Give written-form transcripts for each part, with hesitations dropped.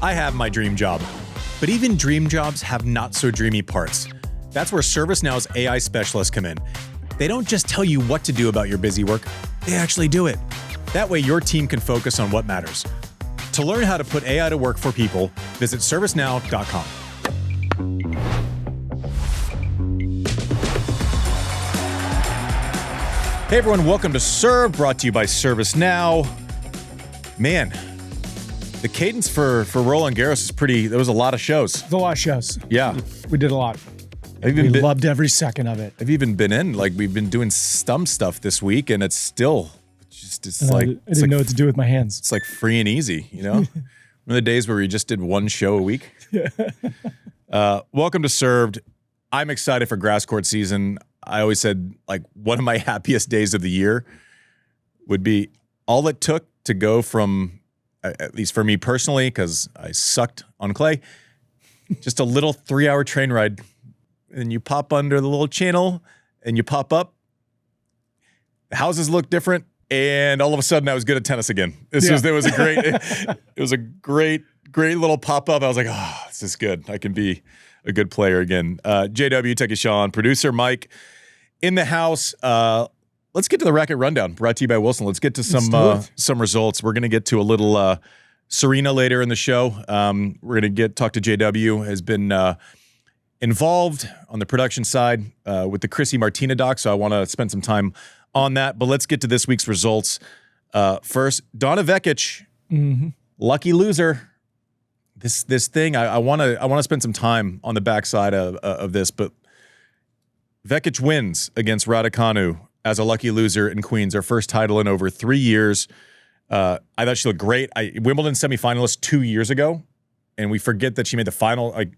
I have my dream job, but even dream jobs have not so dreamy parts. That's where ServiceNow's AI specialists come in. They don't just tell you what to do about your busy work, they actually do it. That way your team can focus on what matters. To learn how to put AI to work for people, visit servicenow.com. Hey everyone, welcome to Serve, brought to you by ServiceNow. Man, the cadence for Roland Garros is pretty, there was a lot of shows. There's a lot of shows. Yeah. We did a lot. We loved every second of it. I've even been in, like we've been doing stump stuff this week and it's still just, I didn't know what to do with my hands. It's like free and easy, you know? One of the days where we just did one show a week. Welcome to Served. I'm excited for grass court season. I always said like one of my happiest days of the year would be all it took to go from, at least for me personally, because I sucked on clay, just a little 3-hour train ride. And you pop under the little channel and you pop up. The houses look different. And all of a sudden I was good at tennis again. It was a great little pop up. I was like, oh, this is good. I can be a good player again. JW, Techie Sean, producer Mike in the house. Let's get to the Racket Rundown, brought to you by Wilson. Let's get to some results. We're going to get to a little Serena later in the show. We're going to talk to JW, has been involved on the production side with the Chrissy Martina doc, so I want to spend some time on that. But let's get to this week's results. First, Donna Vekić, lucky loser. This thing, I want to spend some time on the backside of this, but Vekić wins against Raducanu as a lucky loser in Queens, her first title in over 3 years. I thought she looked great. Wimbledon semifinalist 2 years ago, and we forget that she made the final. Like,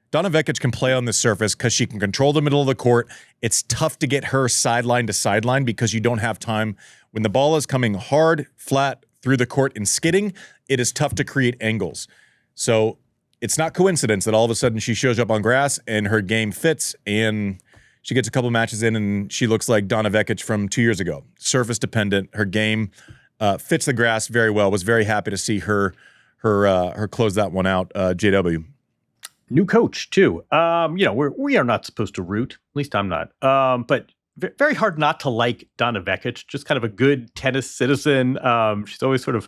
Donna Vekić can play on this surface because she can control the middle of the court. It's tough to get her sideline to sideline because you don't have time. When the ball is coming hard, flat, through the court and skidding, it is tough to create angles. So it's not coincidence that all of a sudden she shows up on grass and her game fits and she gets a couple matches in and she looks like Donna Vekić from 2 years ago. Surface dependent, her game fits the grass very well. Was very happy to see her close that one out. JW. New coach too. We are not supposed to root. At least I'm not. But very hard not to like Donna Vekić. Just kind of a good tennis citizen. She's always sort of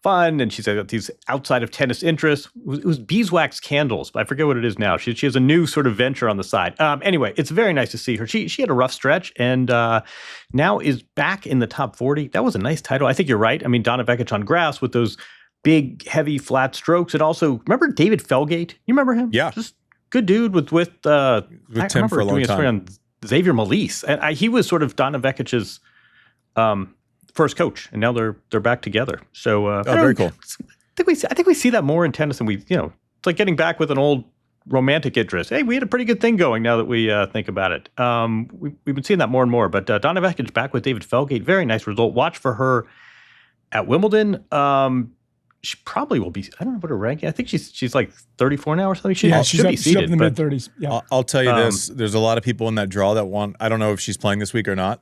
fun, and she's got these outside of tennis interests. It was beeswax candles, but I forget what it is now. She has a new sort of venture on the side. Anyway, it's very nice to see her. She had a rough stretch, and now is back in the top 40. That was a nice title. I think you're right. I mean, Donna Vekić on grass with those big, heavy, flat strokes. And also, remember David Felgate? You remember him? Yeah. Just good dude with Tim for a long time. On Xavier Malisse. And he was sort of Donna Vekic's first coach, and now they're back together. So very cool. I think we see that more in tennis than it's like getting back with an old romantic interest. Hey, we had a pretty good thing going now that we think about it. We've been seeing that more and more. But Donna Vekić back with David Felgate, very nice result. Watch for her at Wimbledon. She probably will be. I don't know what her ranking. I think she's like 34 now or something. She's up, be seated. She's up in the mid-30s. Yeah. I'll tell you this. There's a lot of people in that draw that want. I don't know if she's playing this week or not,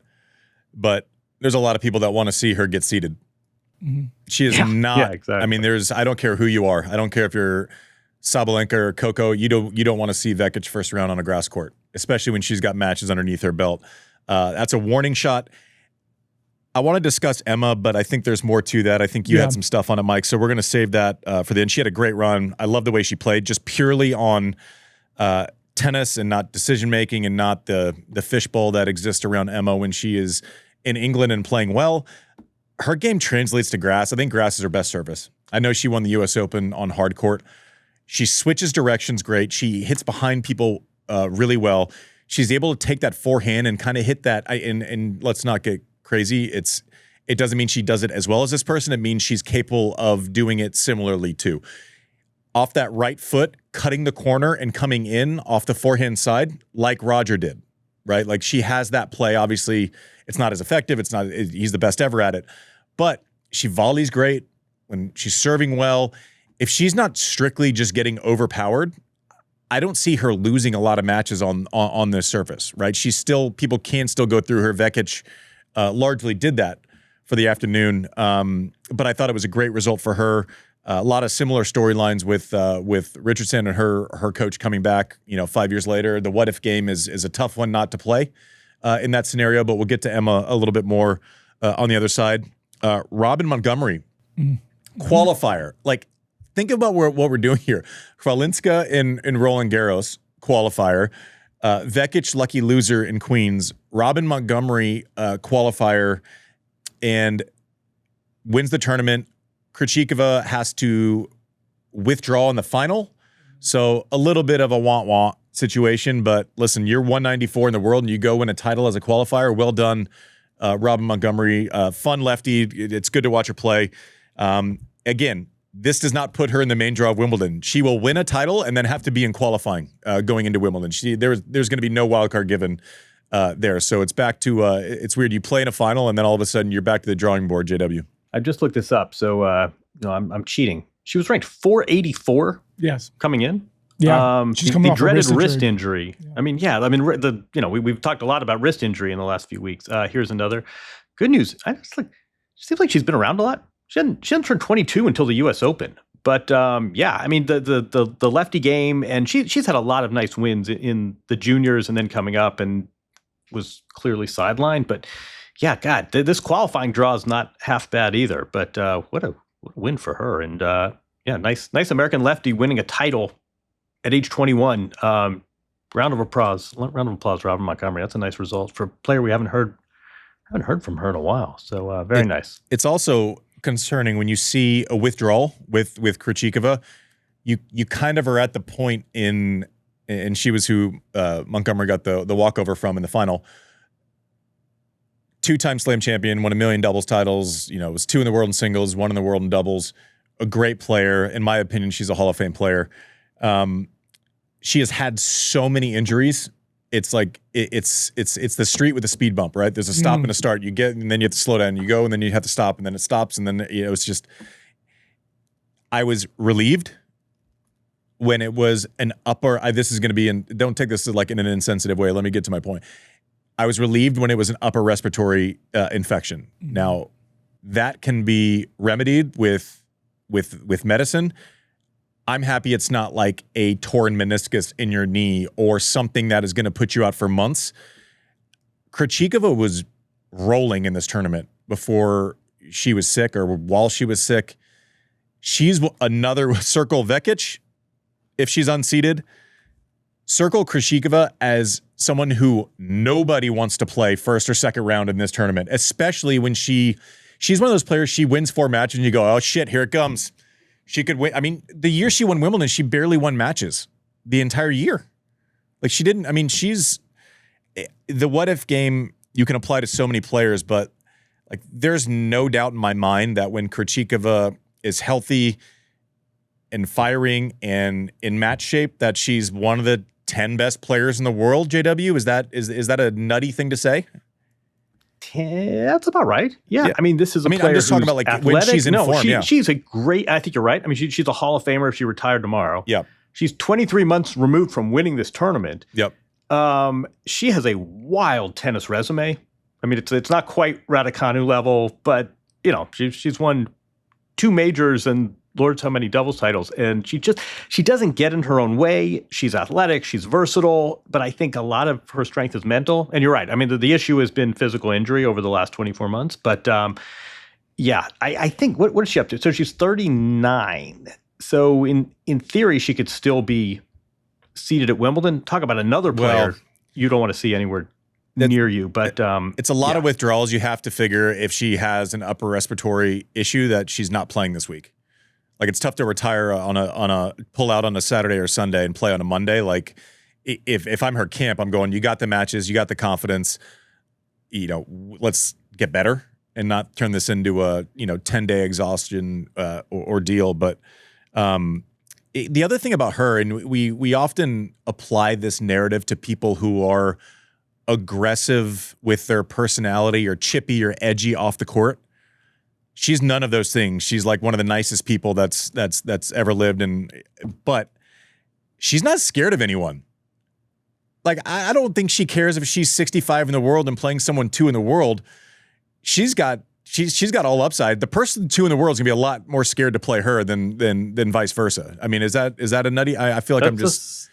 but there's a lot of people that want to see her get seated. Mm-hmm. She is not. Yeah, exactly. I mean, I don't care who you are. I don't care if you're Sabalenka or Coco. You don't want to see Vekić first round on a grass court, especially when she's got matches underneath her belt. That's a warning shot. I want to discuss Emma, but I think there's more to that. I think you had some stuff on it, Mike, so we're going to save that for the end. She had a great run. I love the way she played, just purely on tennis and not decision-making and not the fishbowl that exists around Emma when she is in England and playing well. Her game translates to grass. I think grass is her best service. I know she won the U.S. Open on hard court. She switches directions great. She hits behind people really well. She's able to take that forehand and kind of hit that, and let's not get crazy. It doesn't mean she does it as well as this person. It means she's capable of doing it similarly too. Off that right foot, cutting the corner and coming in off the forehand side like Roger did, right? Like she has that play. Obviously, it's not as effective. He's the best ever at it. But she volleys great when she's serving well. If she's not strictly just getting overpowered, I don't see her losing a lot of matches on this surface, right? People can still go through her. Vekić largely did that for the afternoon. But I thought it was a great result for her. A lot of similar storylines with Richardson and her coach coming back, 5 years later. The what if game is a tough one not to play in that scenario, but we'll get to Emma a little bit more on the other side. Robin Montgomery, qualifier. Like, think about what we're doing here. Kralinska in Roland Garros, qualifier. Vekic, lucky loser in Queens. Robin Montgomery, qualifier, and wins the tournament. Krejčíková has to withdraw in the final. So a little bit of a want situation. But listen, you're 194 in the world and you go win a title as a qualifier. Well done, Robin Montgomery. Fun lefty. It's good to watch her play. Again, this does not put her in the main draw of Wimbledon. She will win a title and then have to be in qualifying going into Wimbledon. There's going to be no wild card given there. So it's back to it's weird. You play in a final and then all of a sudden you're back to the drawing board, JW. I just looked this up, so I'm cheating. She was ranked 484. Yes, coming in. Yeah, she's coming the off dreaded a wrist injury. Yeah. We've talked a lot about wrist injury in the last few weeks. Here's another good news. She seems like she's been around a lot. She hadn't turned 22 until the U.S. Open. But the lefty game, and she's had a lot of nice wins in the juniors, and then coming up, and was clearly sidelined, but. Yeah, God, this qualifying draw is not half bad either. But what a win for her, and nice American lefty winning a title at age 21. Round of applause, Robin Montgomery. That's a nice result for a player we haven't heard from her in a while. So very nice. It's also concerning when you see a withdrawal with Krejčíková. You kind of are at the point and she was who Montgomery got the walkover from in the final. Two-time slam champion, won 1 million doubles titles, was 2 in the world in singles, 1 in the world in doubles. A great player. In my opinion, she's a Hall of Fame player. She has had so many injuries. It's like it's the street with a speed bump, right? There's a stop and a start. You get, and then you have to slow down. You go, and then you have to stop, and then it stops, and then it's just. I was relieved when it was an upper. This is going to be in. Don't take this like in an insensitive way. Let me get to my point. I was relieved when it was an upper respiratory infection. Now, that can be remedied with medicine. I'm happy it's not like a torn meniscus in your knee or something that is going to put you out for months. Krejčíková was rolling in this tournament before she was sick or while she was sick. She's another circle Vekic if she's unseeded. Circle Krejčíková as someone who nobody wants to play first or second round in this tournament, especially when she's one of those players, she wins 4 matches and you go, oh shit, here it comes. She could win. I mean, the year she won Wimbledon, she barely won matches the entire year. Like she didn't, she's the what if game you can apply to so many players, but like there's no doubt in my mind that when Krejčíková is healthy and firing and in match shape, that she's one of the 10 best players in the world, JW? Is that a nutty thing to say? That's about right. Yeah. This is a player I'm just talking about like athletic. when she's in form. She's a great, I think you're right. She's a Hall of Famer if she retired tomorrow. Yeah. She's 23 months removed from winning this tournament. Yep. She has a wild tennis resume. It's not quite Raducanu level, but she's won 2 majors and Lord, so many doubles titles, and she doesn't get in her own way. She's athletic, she's versatile, but I think a lot of her strength is mental. And you're right. The issue has been physical injury over the last 24 months. But I think what is she up to? So she's 39. So in theory, she could still be seated at Wimbledon. Talk about another player you don't want to see anywhere near you. But it's a lot of withdrawals. You have to figure if she has an upper respiratory issue that she's not playing this week. Like it's tough to retire on a pull out on a Saturday or Sunday and play on a Monday. Like if I'm her camp, I'm going, you got the matches, you got the confidence, let's get better and not turn this into a 10-day exhaustion ordeal. But the other thing about her, and we often apply this narrative to people who are aggressive with their personality or chippy or edgy off the court. She's none of those things. She's like one of the nicest people that's ever lived, but she's not scared of anyone. Like I don't think she cares if she's 65 in the world and playing someone 2 in the world. She's got she's got all upside. The person 2 in the world is gonna be a lot more scared to play her than vice versa. I mean, is that a nutty? I feel like I'm just.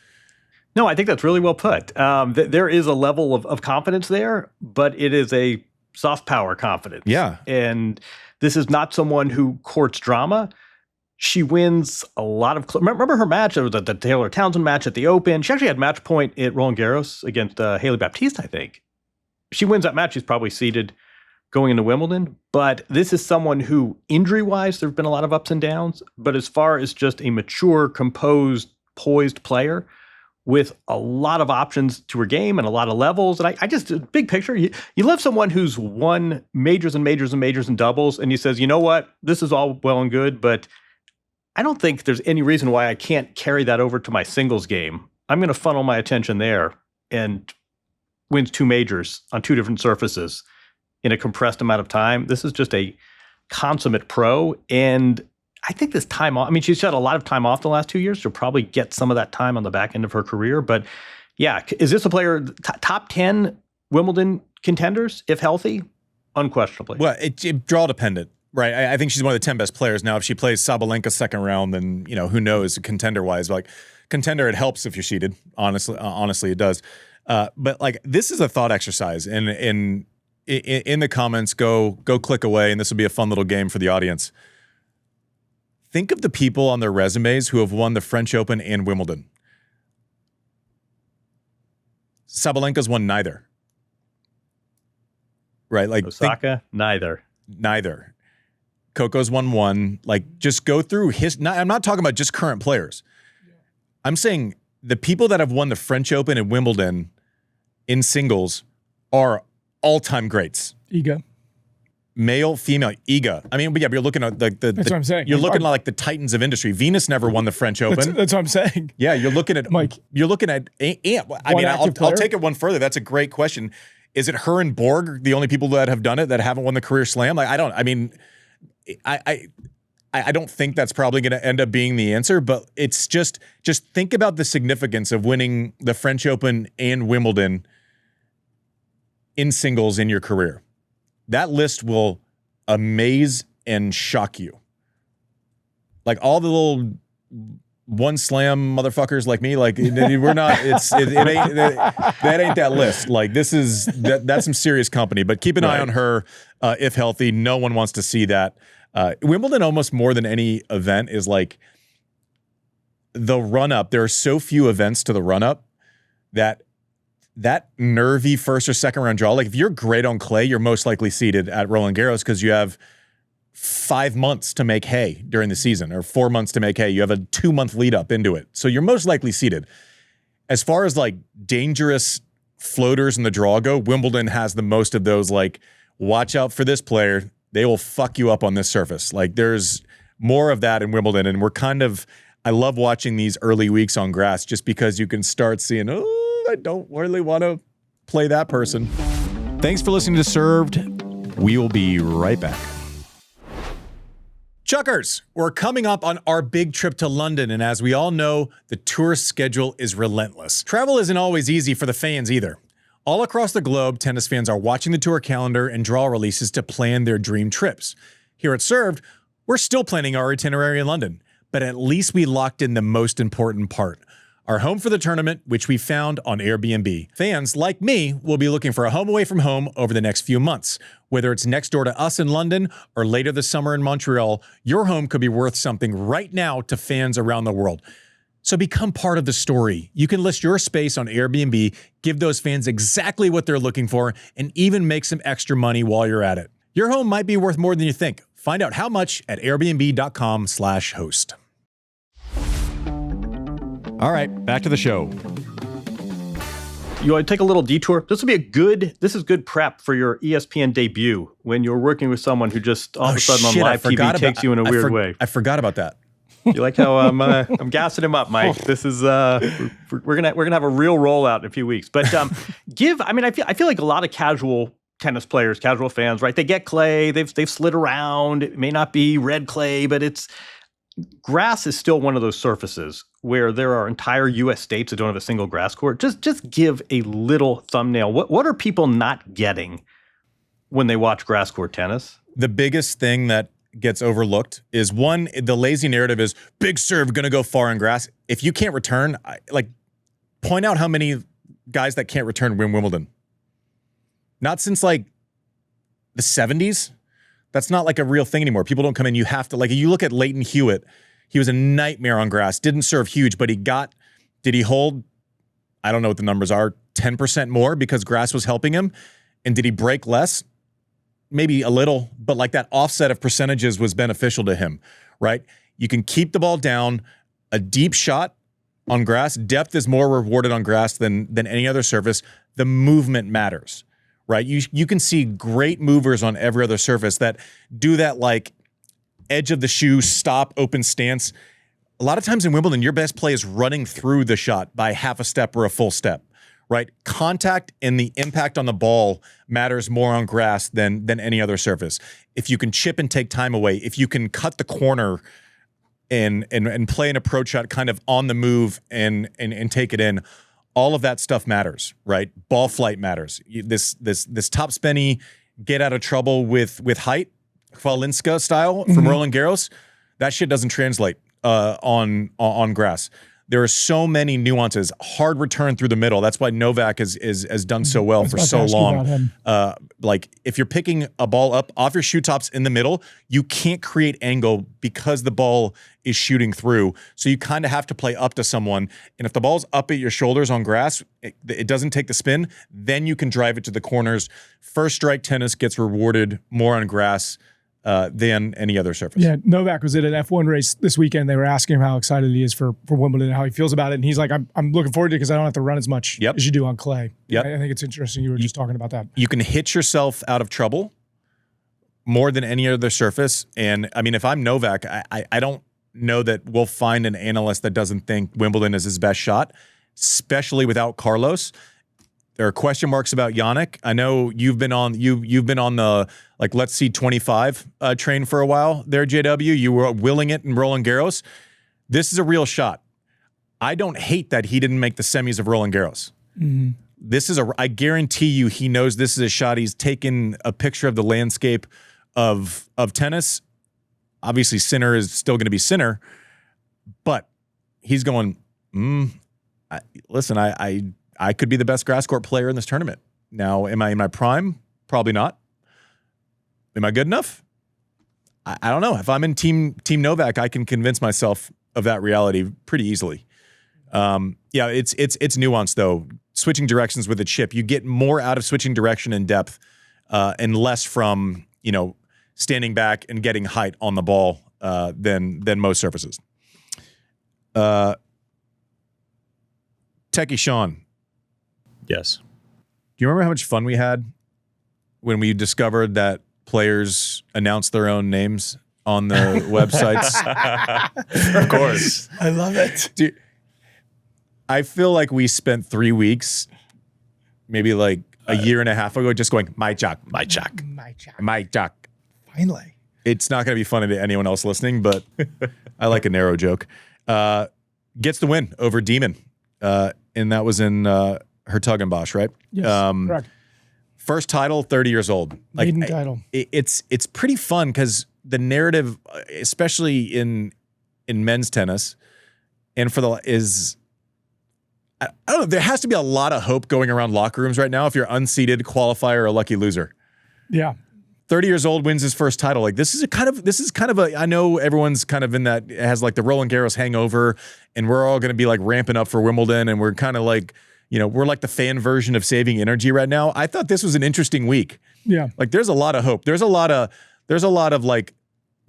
No, I think that's really well put. There is a level of confidence there, but it is a soft power confidence. Yeah. And this is not someone who courts drama. She wins a lot of. Remember her match? It was the Taylor Townsend match at the Open. She actually had match point at Roland Garros against Haley Baptiste, I think. She wins that match. She's probably seeded going into Wimbledon. But this is someone who, injury-wise, there have been a lot of ups and downs. But as far as just a mature, composed, poised player with a lot of options to her game and a lot of levels. And I just, big picture, you love someone who's won majors and majors and majors and doubles, and he says, you know what, this is all well and good, but I don't think there's any reason why I can't carry that over to my singles game. I'm going to funnel my attention there, and wins 2 majors on 2 different surfaces in a compressed amount of time. This is just a consummate pro, and I think this time off, I mean, she's had a lot of time off the last 2 years. She'll probably get some of that time on the back end of her career. But yeah, is this a player, top 10 Wimbledon contenders, if healthy? Unquestionably. Well, it draw dependent, right? I think she's one of the 10 best players. Now, if she plays Sabalenka second round, then, who knows contender-wise. Like, contender, it helps if you're seeded. Honestly, it does. But, like, this is a thought exercise. And in the comments, go click away, and this will be a fun little game for the audience. Think of the people on their resumes who have won the French Open and Wimbledon. Sabalenka's won neither. Right? Like Osaka, neither. Coco's won 1. Like, just go through I'm not talking about just current players. I'm saying the people that have won the French Open and Wimbledon in singles are all-time greats. Iga. Male, female, Iga. I mean, but yeah, but you're looking at that's what I'm saying. You're looking at like the titans of industry. Venus never won the French Open. That's what I'm saying. Yeah, you're looking at Mike. You're looking at. I'll take it one further. That's a great question. Is it her and Borg the only people that have done it that haven't won the career slam? Like, I don't think that's probably going to end up being the answer. But it's just think about the significance of winning the French Open and Wimbledon in singles in your career. That list will amaze and shock you. Like, all the little one slam motherfuckers like me, like, we're not. That ain't that list. Like, that's some serious company. But keep an eye on her if healthy. No one wants to see that. Wimbledon, almost more than any event, is like the run up. There are so few events to the run up that nervy first or second round draw, like if you're great on clay, you're most likely seeded at Roland Garros because you have 5 months to make hay during the season, or 4 months to make hay. You have a 2-month lead up into it. So you're most likely seeded. As far as like dangerous floaters in the draw go, Wimbledon has the most of those. Like, watch out for this player. They will fuck you up on this surface. Like, there's more of that in Wimbledon. And I love watching these early weeks on grass just because you can start seeing, I don't really want to play that person. Thanks for listening to Served. We will be right back. Chuckers, we're coming up on our big trip to London, and as we all know, the tour schedule is relentless. Travel isn't always easy for the fans either. All across the globe, tennis fans are watching the tour calendar and draw releases to plan their dream trips. Here at Served, we're still planning our itinerary in London, but at least we locked in the most important part: our home for the tournament, which we found on Airbnb. Fans like me will be looking for a home away from home over the next few months. Whether it's next door to us in London or later this summer in Montreal, your home could be worth something right now to fans around the world. So become part of the story. You can list your space on Airbnb, give those fans exactly what they're looking for, and even make some extra money while you're at it. Your home might be worth more than you think. Find out how much at airbnb.com/host. All right, back to the show. You want to take a little detour? This is good prep for your ESPN debut when you're working with someone who just all of a sudden on live TV takes you in a weird way. I forgot about that. You like how I'm gassing him up, Mike? This is we're gonna have a real rollout in a few weeks. But I feel like a lot of casual tennis players, casual fans, right? They get clay, they've slid around. It may not be red clay, but grass is still one of those surfaces where there are entire U.S. states that don't have a single grass court. Just give a little thumbnail. What are people not getting when they watch grass court tennis? the biggest thing that gets overlooked is one, the lazy narrative is big serve going to go far on grass. If you can't return, point out how many guys that can't return win Wimbledon. Not since like the 70s. That's not like a real thing anymore. People don't come in. You have to, like, you look at Leighton Hewitt. He was a nightmare on grass. Didn't serve huge, but did he hold, I don't know what the numbers are, 10% more because grass was helping him? And did he break less? Maybe a little, but like that offset of percentages was beneficial to him, right? You can keep the ball down. A deep shot on grass, depth is more rewarded on grass than any other surface. The movement matters, right? You can see great movers on every other surface that do that like edge of the shoe, stop, open stance. A lot of times in Wimbledon, your best play is running through the shot by half a step or a full step, right? Contact and the impact on the ball matters more on grass than any other surface. If you can chip and take time away, if you can cut the corner and play an approach shot kind of on the move and take it in, all of that stuff matters, right? Ball flight matters. This top spinny, get out of trouble with height, Kvalinska style from Roland Garros, that shit doesn't translate on grass. There are so many nuances. Hard return through the middle. That's why Novak has done so well for so long. Like if you're picking a ball up off your shoe tops in the middle, you can't create angle because the ball is shooting through. So you kind of have to play up to someone. And if the ball's up at your shoulders on grass, it doesn't take the spin, then you can drive it to the corners. First strike tennis gets rewarded more on grass than any other surface. Yeah, Novak was at an F1 race this weekend. They were asking him how excited he is for Wimbledon and how he feels about it. And he's like, I'm looking forward to it because I don't have to run as much as you do on clay. Yep. I think it's interesting. You were just talking about that. You can hit yourself out of trouble more than any other surface. And I mean, if I'm Novak, I don't know that we'll find an analyst that doesn't think Wimbledon is his best shot, especially without Carlos. There are question marks about Jannik. I know you've been on the like let's see 25 train for a while there, JW. You were willing it in Roland Garros. This is a real shot. I don't hate that he didn't make the semis of Roland Garros. Mm-hmm. I guarantee you he knows this is a shot. He's taken a picture of the landscape of tennis. Obviously, Sinner is still going to be Sinner, but he's going, listen, I could be the best grass court player in this tournament. Now, am I in my prime? Probably not. Am I good enough? I don't know. If I'm in Team Novak, I can convince myself of that reality pretty easily. Yeah, it's nuanced though. Switching directions with a chip, you get more out of switching direction and depth, and less from standing back and getting height on the ball than most surfaces. Techie Sean. Yes. Do you remember how much fun we had when we discovered that players announce their own names on the websites? Of course. I love it. Dude, I feel like we spent 3 weeks, maybe like a year and a half ago, just going, Majchrzak. Finally. It's not going to be funny to anyone else listening, but I like a narrow joke. Gets the win over Demon. And that was in Hertogenbosch, right? Yes, correct. First title, 30 years old. Maiden title. It's pretty fun because the narrative, especially in men's tennis, and I don't know, there has to be a lot of hope going around locker rooms right now if you're unseeded, qualifier, or a lucky loser. Yeah. 30 years old, wins his first title. Like this is kind of a, I know everyone's kind of in that, it has like the Roland Garros hangover, and we're all going to be like ramping up for Wimbledon, and we're kind of like, we're like the fan version of saving energy right now. I thought this was an interesting week. Yeah. Like there's a lot of hope. There's a lot of like,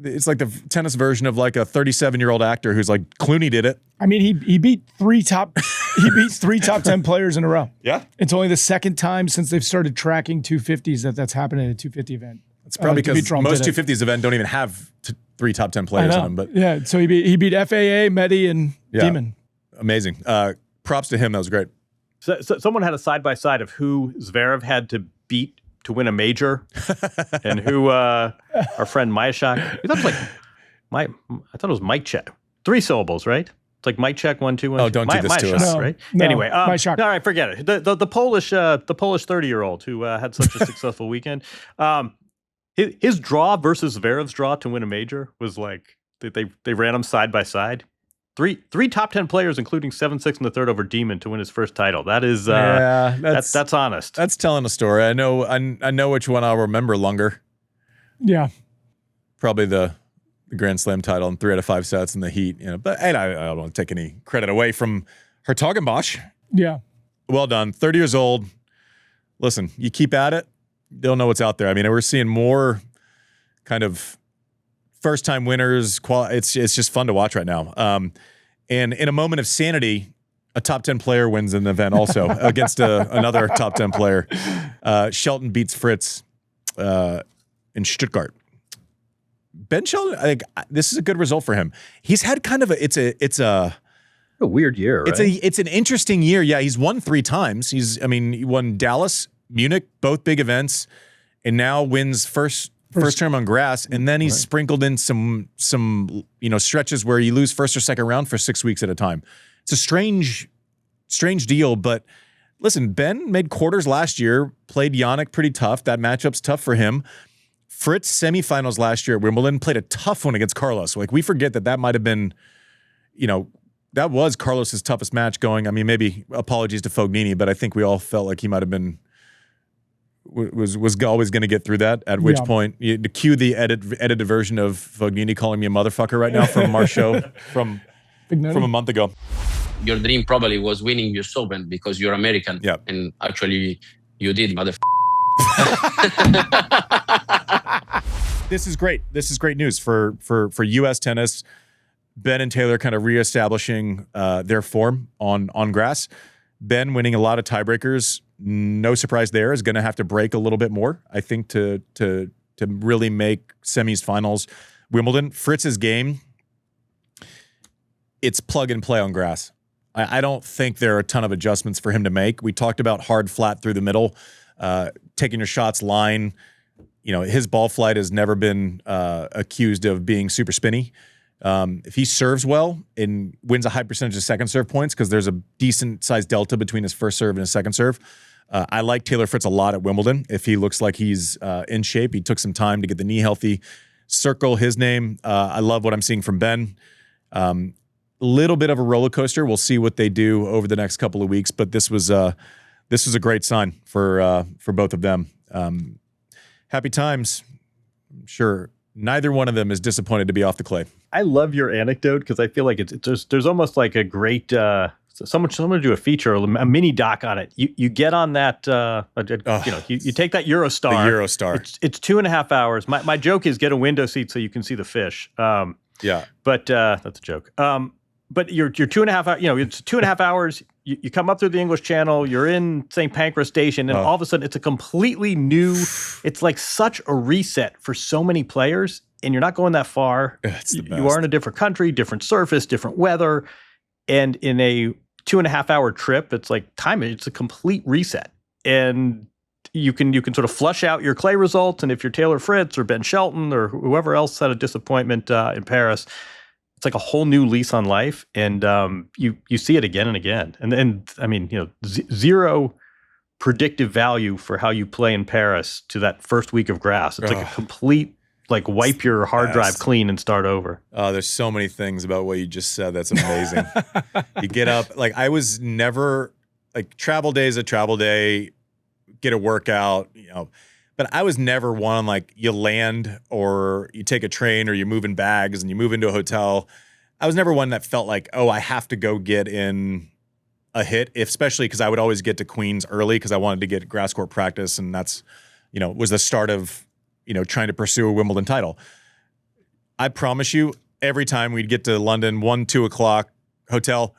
it's like the tennis version of like a 37-year-old actor who's like, Clooney did it. I mean, he beat three top 10 players in a row. Yeah. It's only the second time since they've started tracking 250s that's happened at a 250 event. It's probably because most 250s event don't even have 3 top 10 players in them. But yeah, so he beat FAA, Medi, and Demon. Amazing. Props to him. That was great. So someone had a side-by-side of who Zverev had to beat to win a major and who our friend Majchrzak. I thought it was Majchrzak. 3 syllables, right? It's like Majchrzak 1, 2, 1. Oh, don't do this to us. Right? No, anyway, Majchrzak. all right, forget it. The Polish 30-year-old who had such a successful weekend. his draw versus Zverev's draw to win a major was like they ran them side by side. Three top 10 players, including 7-6 in the third over Demon to win his first title. That is that's honest. That's telling a story. I know which one I'll remember longer. Yeah, probably the Grand Slam title in 3 out of 5 sets in the heat. But I don't want to take any credit away from Hertogenbosch. Yeah, well done. 30 years old. Listen, you keep at it. They'll know what's out there. I mean, we're seeing more kind of first-time winners. It's just fun to watch right now. And in a moment of sanity, a top 10 player wins an event also against another top 10 player. Shelton beats Fritz in Stuttgart. Ben Shelton, I think this is a good result for him. He's had kind of it's a weird year, right? It's an interesting year. Yeah, he's won 3 times. He won Dallas, Munich, both big events, and now wins first term on grass, and then he's sprinkled in some stretches where you lose first or second round for 6 weeks at a time. It's a strange deal, but listen, Ben made quarters last year, played Jannik pretty tough. That matchup's tough for him. Fritz semifinals last year at Wimbledon, played a tough one against Carlos. Like, we forget that might have been, that was Carlos's toughest match going. I mean, maybe apologies to Fognini, but I think we all felt like he might have been was always going to get through that. At which point, you cue the edited version of Fognini calling me a motherfucker right now from our show from a month ago. Your dream probably was winning US Open because you're American. Yeah. And actually, you did, motherfucker. This is great. This is great news for U.S. tennis. Ben and Taylor kind of reestablishing their form on grass. Ben winning a lot of tiebreakers. No surprise there. Is going to have to break a little bit more, I think, to really make semis, finals. Wimbledon, Fritz's game, it's plug and play on grass. I don't think there are a ton of adjustments for him to make. We talked about hard, flat through the middle, taking your shots line. His ball flight has never been accused of being super spinny. If he serves well and wins a high percentage of second serve points, because there's a decent sized delta between his first serve and his second serve, I like Taylor Fritz a lot at Wimbledon. If he looks like he's in shape, he took some time to get the knee healthy. Circle his name. I love what I'm seeing from Ben. Little bit of a roller coaster. We'll see what they do over the next couple of weeks, but this was a great sign for both of them. Happy times. I'm sure neither one of them is disappointed to be off the clay. I love your anecdote because I feel like there's almost like a great someone do a feature, a mini doc on it. You get on that you take that Eurostar. The Eurostar. It's 2.5 hours. My joke is get a window seat so you can see the fish. Yeah, but that's a joke. But you're 2.5 hours. It's 2.5 hours. You come up through the English Channel. You're in St. Pancras Station, and all of a sudden, it's a completely new. It's like such a reset for so many players, and you're not going that far. It's the best. You are in a different country, different surface, different weather, and in a 2.5 hour trip, it's like time. It's a complete reset, and you can sort of flush out your clay results. And if you're Taylor Fritz or Ben Shelton or whoever else had a disappointment in Paris, it's like a whole new lease on life, and you see it again and again. And I mean, zero predictive value for how you play in Paris to that first week of grass. It's like a complete, wipe your hard drive clean and start over. Oh, there's so many things about what you just said that's amazing. You get up, I was never, travel day is a travel day, get a workout, but I was never one you land or you take a train or you're moving bags and you move into a hotel. I was never one that felt like, oh, I have to go get in a hit, especially because I would always get to Queens early because I wanted to get grass court practice, and that's, was the start of, trying to pursue a Wimbledon title. I promise you, every time we'd get to London, 1-2 o'clock, hotel,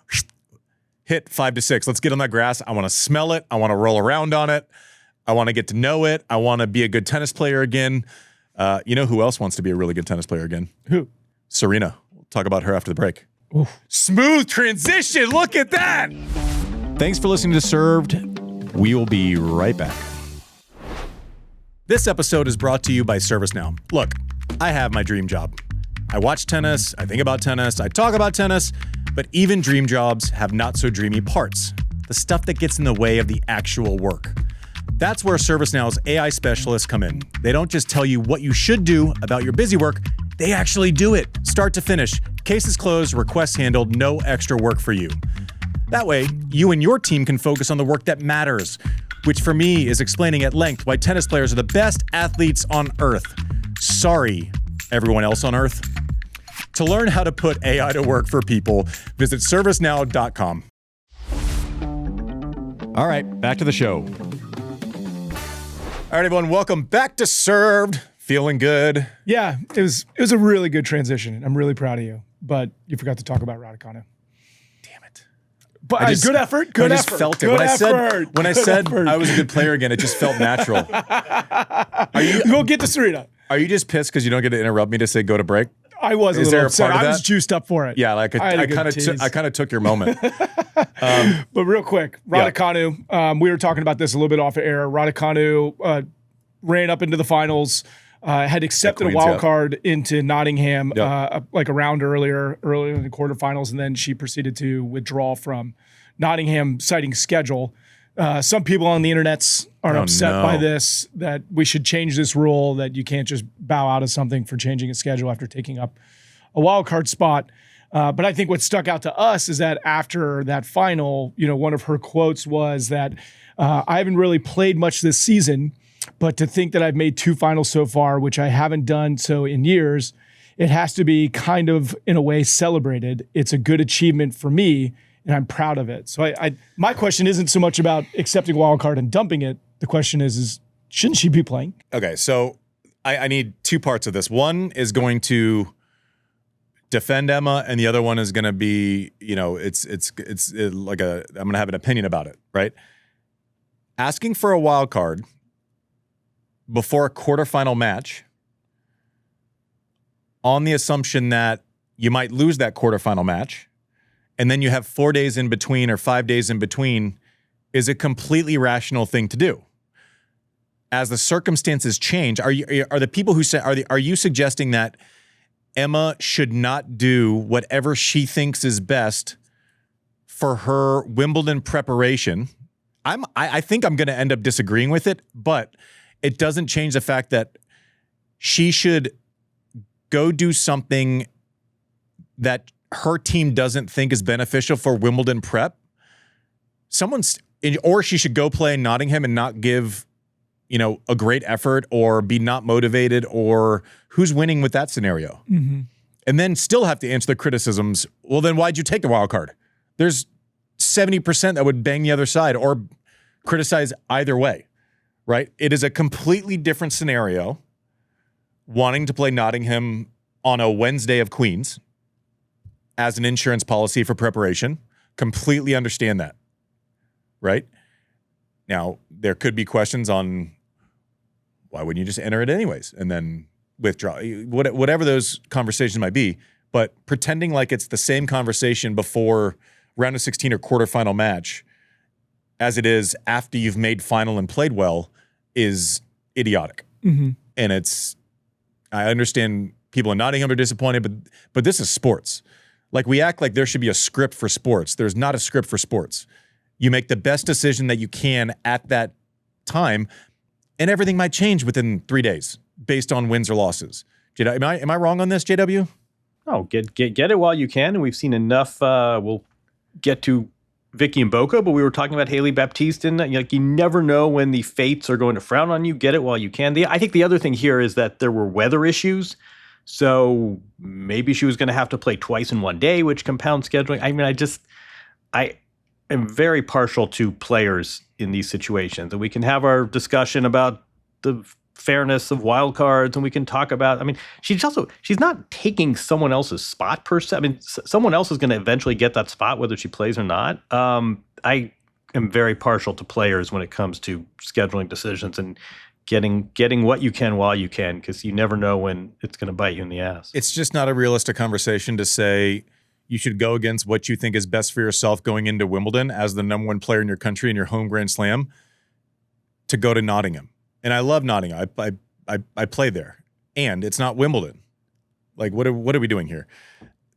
hit 5 to 6. Let's get on that grass. I want to smell it. I want to roll around on it. I want to get to know it. I want to be a good tennis player again. You know who else wants to be a really good tennis player again? Who? Serena. We'll talk about her after the break. Oof. Smooth transition. Look at that. Thanks for listening to Served. We will be right back. This episode is brought to you by ServiceNow. Look, I have my dream job. I watch tennis. I think about tennis. I talk about tennis. But even dream jobs have not so dreamy parts. The stuff that gets in the way of the actual work. That's where ServiceNow's AI specialists come in. They don't just tell you what you should do about your busy work, they actually do it, start to finish. Cases closed, requests handled, no extra work for you. That way, you and your team can focus on the work that matters, which for me is explaining at length why tennis players are the best athletes on earth. Sorry, everyone else on earth. To learn how to put AI to work for people, visit servicenow.com. All right, back to the show. All right, everyone, welcome back to Served. Feeling good? Yeah, it was a really good transition. I'm really proud of you. But you forgot to talk about Raducanu. Damn it. But good effort. Good I effort. just felt it. Good When I said effort. I was a good player again, it just felt natural. We'll get to Serena. Are you just pissed because you don't get to interrupt me to say go to break? I was a Is little there a upset. part of I was that? juiced up for it. Yeah, like I kind of took your moment. But real quick, Raducanu, we were talking about this a little bit off air. Raducanu ran up into the finals, had accepted a wild card into Nottingham like a round earlier in the quarterfinals, and then she proceeded to withdraw from Nottingham, citing schedule. Some people on the internets are upset by this, that we should change this rule, that you can't just bow out of something for changing a schedule after taking up a wild card spot. But I think what stuck out to us is that after that final, one of her quotes was that I haven't really played much this season, but to think that I've made 2 finals so far, which I haven't done so in years, it has to be kind of, in a way, celebrated. It's a good achievement for me, and I'm proud of it. So my question isn't so much about accepting a wild card and dumping it. The question is shouldn't she be playing? Okay, so I need 2 parts of this. One is going to defend Emma, and the other one is going to be, it's like I'm going to have an opinion about it, right? Asking for a wild card before a quarterfinal match on the assumption that you might lose that quarterfinal match, and then you have 4 days in between or 5 days in between, is a completely rational thing to do. As the circumstances change, are the people who say, are you suggesting that Emma should not do whatever she thinks is best for her Wimbledon preparation? I think I'm going to end up disagreeing with it, but it doesn't change the fact that she should go do something that her team doesn't think is beneficial for Wimbledon prep. Or she should go play in Nottingham and not give, a great effort, or be not motivated, or who's winning with that scenario? Mm-hmm. And then still have to answer the criticisms. Well, then why'd you take the wild card? There's 70% that would bang the other side or criticize either way, right? It is a completely different scenario wanting to play Nottingham on a Wednesday of Queens as an insurance policy for preparation. Completely understand that, right? Now, there could be questions on why wouldn't you just enter it anyways and then withdraw, whatever those conversations might be. But pretending like it's the same conversation before round of 16 or quarterfinal match as it is after you've made final and played well is idiotic. Mm-hmm. And I understand people in Nottingham are disappointed, but this is sports. Like, we act like there should be a script for sports. There's not a script for sports. You make the best decision that you can at that time, and everything might change within 3 days based on wins or losses. Am I wrong on this, JW? Oh, get it while you can, and we've seen enough. We'll get to Vicky and Boca, but we were talking about Haley Baptiste, and you never know when the fates are going to frown on you. Get it while you can. I think the other thing here is that there were weather issues, so maybe she was going to have to play twice in one day, which compounds scheduling. I mean, I am very partial to players in these situations, and we can have our discussion about the fairness of wild cards, and we can talk about, she's not taking someone else's spot per se. Someone else is going to eventually get that spot, whether she plays or not. I am very partial to players when it comes to scheduling decisions and getting what you can while you can, because you never know when it's going to bite you in the ass. It's just not a realistic conversation to say you should go against what you think is best for yourself going into Wimbledon as the number 1 player in your country in your home Grand Slam to go to Nottingham. And I love Nottingham. I play there, and it's not Wimbledon. Like, what are we doing here?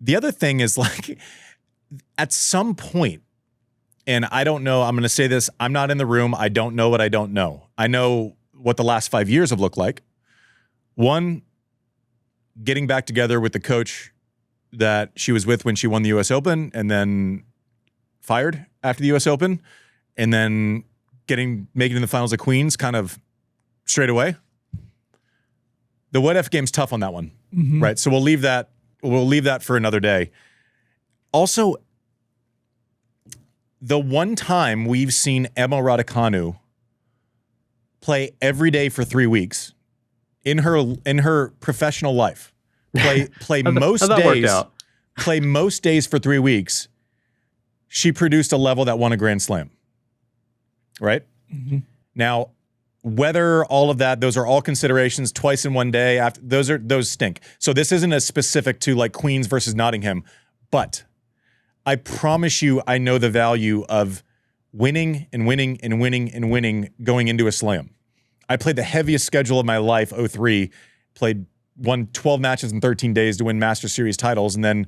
The other thing is, like, at some point, and I don't know, I'm going to say this, I'm not in the room. I don't know what I don't know. I know what the last 5 years have looked like. One, getting back together with the coach that she was with when she won the U.S. Open and then fired after the U.S. Open, and then making it in the finals of Queens kind of straight away. The what if game's tough on that one, right? So we'll leave that for another day. Also, the one time we've seen Emma Raducanu play every day for 3 weeks in her professional life, play most days for 3 weeks, she produced a level that won a Grand Slam. Right? Now, whether all of that, those are all considerations, twice in one day, after those stink. So this isn't as specific to like Queens versus Nottingham, but I promise you I know the value of winning and winning and winning and winning going into a slam. I played the heaviest schedule of my life, 03, won 12 matches in 13 days to win Master Series titles, and then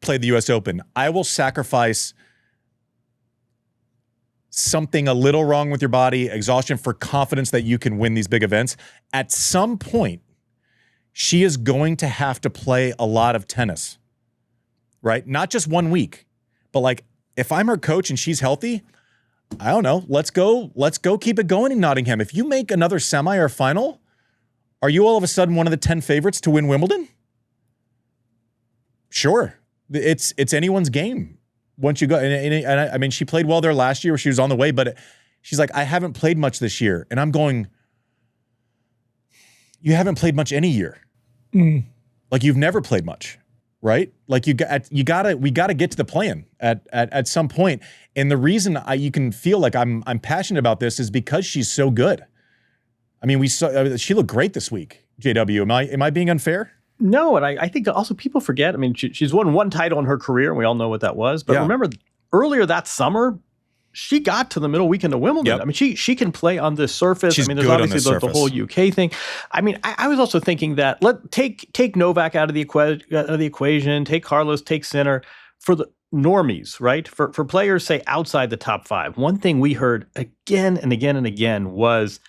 played the US Open. I will sacrifice something a little wrong with your body, exhaustion, for confidence that you can win these big events. At some point, she is going to have to play a lot of tennis, right? Not just 1 week, but like if I'm her coach and she's healthy, I don't know, let's go keep it going in Nottingham. If you make another semi or final, are you all of a sudden one of the 10 favorites to win Wimbledon? Sure. It's anyone's game. Once you go, and I mean, she played well there last year where she was on the way, but she's like, I haven't played much this year. And I'm going, you haven't played much any year. Like you've never played much, right? Like we gotta get to the plan at some point. And the reason you can feel like I'm passionate about this is because she's so good. I mean, she looked great this week, JW. Am I being unfair? No, and I think also people forget. I mean, she's won one title in her career, and we all know what that was. But remember, earlier that summer, she got to the middle weekend of Wimbledon. I mean, she can play on this surface. She's I mean, there's obviously the whole UK thing. I mean, I was also thinking that take Novak out of the equation, take Carlos, take Sinner, for the normies, right? For players, say, outside the top five. One thing we heard again and again and again was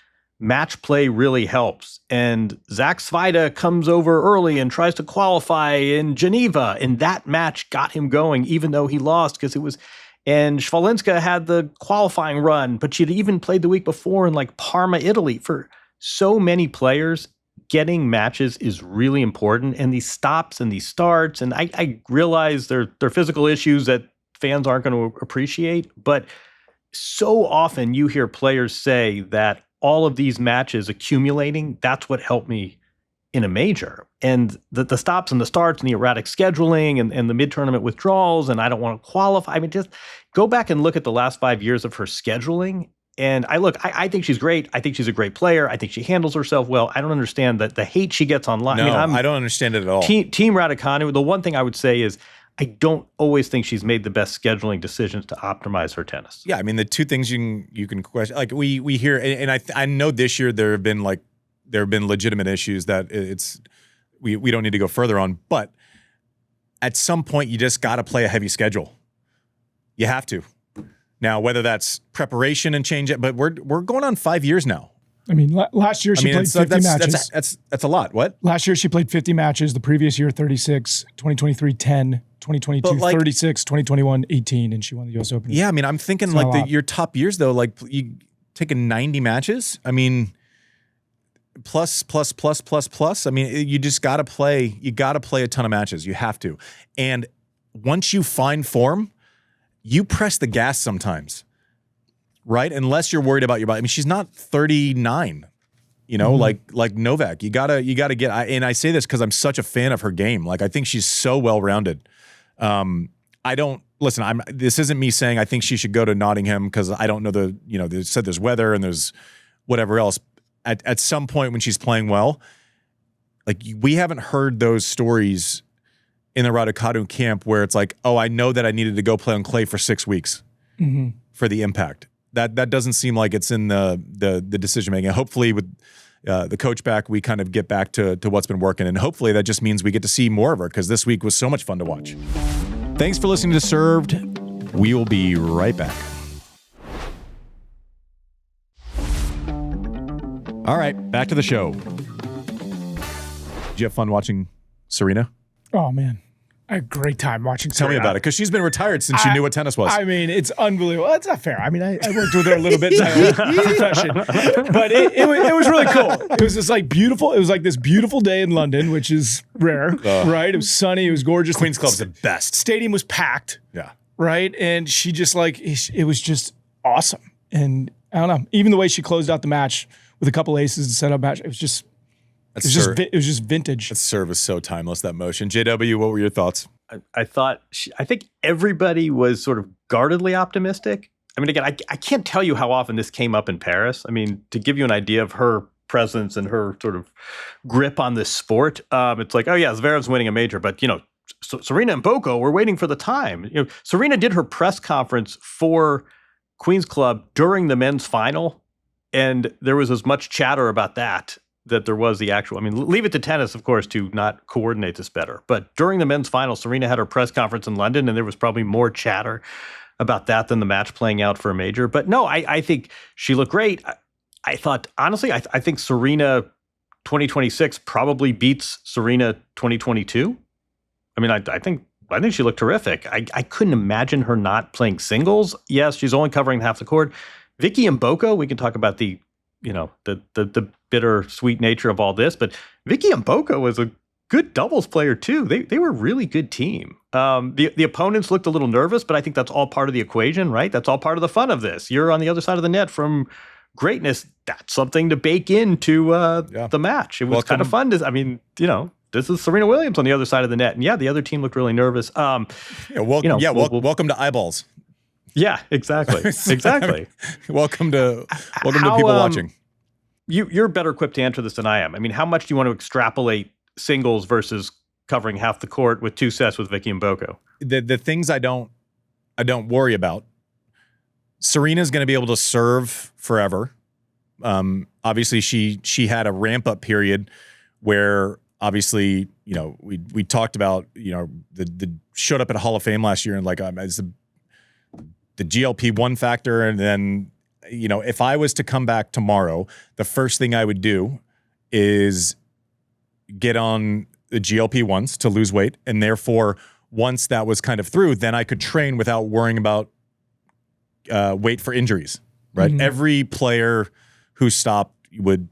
match play really helps. And Zach Svajda comes over early and tries to qualify in Geneva, and that match got him going, even though he lost because it was. And Smolinska had the qualifying run, but she'd even played the week before in like Parma, Italy. For so many players, getting matches is really important. And these stops and these starts, and I realize they're physical issues that fans aren't going to appreciate, but so often you hear players say that all of these matches accumulating, that's what helped me in a major. And the stops and the starts and the erratic scheduling and the mid-tournament withdrawals, and I don't want to qualify. I mean, just go back and look at the last 5 years of her scheduling. And I think she's great. I think she's a great player. I think she handles herself well. I don't understand the hate she gets online. No, I don't understand it at all. Team Raducanu, the one thing I would say is I don't always think she's made the best scheduling decisions to optimize her tennis. Yeah, I mean, the two things you can question, like we hear, and I know this year there have been legitimate issues that we don't need to go further on, but at some point you just got to play a heavy schedule. You have to. Now, whether that's preparation and change it, but we're going on 5 years now. I mean, last year she played 50 matches. That's a lot. What? Last year she played 50 matches. The previous year, 36. 2023, 10. 2022, 36. 2021, 18. And she won the U.S. Open. Yeah, I mean, I'm thinking your top years, though, like you taking 90 matches. I mean, plus. I mean, you just got to play. You got to play a ton of matches. You have to. And once you find form, you press the gas sometimes. Right? Unless you're worried about your body. I mean, she's not 39, you know, like Novak. You gotta get, and I say this because I'm such a fan of her game. Like, I think she's so well-rounded. This isn't me saying I think she should go to Nottingham because I don't know they said there's weather and there's whatever else. At some point when she's playing well, like we haven't heard those stories in the Raducanu camp where it's like, oh, I know that I needed to go play on clay for 6 weeks for the impact. That doesn't seem like it's in the decision making. Hopefully, with the coach back, we kind of get back to what's been working, and hopefully that just means we get to see more of her because this week was so much fun to watch. Thanks for listening to Served. We will be right back. All right, back to the show. Did you have fun watching Serena? Oh, man. I had a great time watching Tell Serena. me about it, because she's been retired since you knew what tennis was. I mean, it's unbelievable. That's not fair. I mean, I worked with her a little bit in my own profession. But it was really cool. It was just like beautiful. It was like this beautiful day in London, which is rare, right? It was sunny. It was gorgeous. Queen's Club's the best. Stadium was packed. Yeah. Right? And she just like, it was just awesome. And I don't know, even the way she closed out the match with a couple aces to set up match, it was just vintage. That serve is so timeless, that motion. JW, what were your thoughts? I think everybody was sort of guardedly optimistic. I mean, again, I can't tell you how often this came up in Paris. I mean, to give you an idea of her presence and her sort of grip on this sport, it's like, oh yeah, Zverev's winning a major, but Serena and Boko were waiting for the time. Serena did her press conference for Queen's Club during the men's final, and there was as much chatter about that there was the actual. I mean, leave it to tennis, of course, to not coordinate this better. But during the men's final, Serena had her press conference in London, and there was probably more chatter about that than the match playing out for a major. But no, I think she looked great. I thought, honestly, I think Serena 2026 probably beats Serena 2022. I mean, I think she looked terrific. I couldn't imagine her not playing singles. Yes, she's only covering half the court. Vicky and Boko, we can talk about the bitter sweet nature of all this, but Vicky and Boko was a good doubles player too. They were a really good team. The opponents looked a little nervous, but I think that's all part of the equation, right? That's all part of the fun of this. You're on the other side of the net from greatness. That's something to bake into the match. It was kind of fun. This is Serena Williams on the other side of the net. And yeah, the other team looked really nervous. Welcome to eyeballs. Yeah, exactly. Exactly. welcome to people watching. You're better equipped to answer this than I am. I mean, how much do you want to extrapolate singles versus covering half the court with 2 sets with Vicky and Boko? The things I don't worry about. Serena's going to be able to serve forever. Obviously, she had a ramp up period where obviously we talked about the showed up at Hall of Fame last year and as the GLP-1 factor, and then if I was to come back tomorrow, the first thing I would do is get on the GLP-1s to lose weight. And therefore, once that was kind of through, then I could train without worrying about wait for injuries, right? Mm-hmm. Every player who stopped would,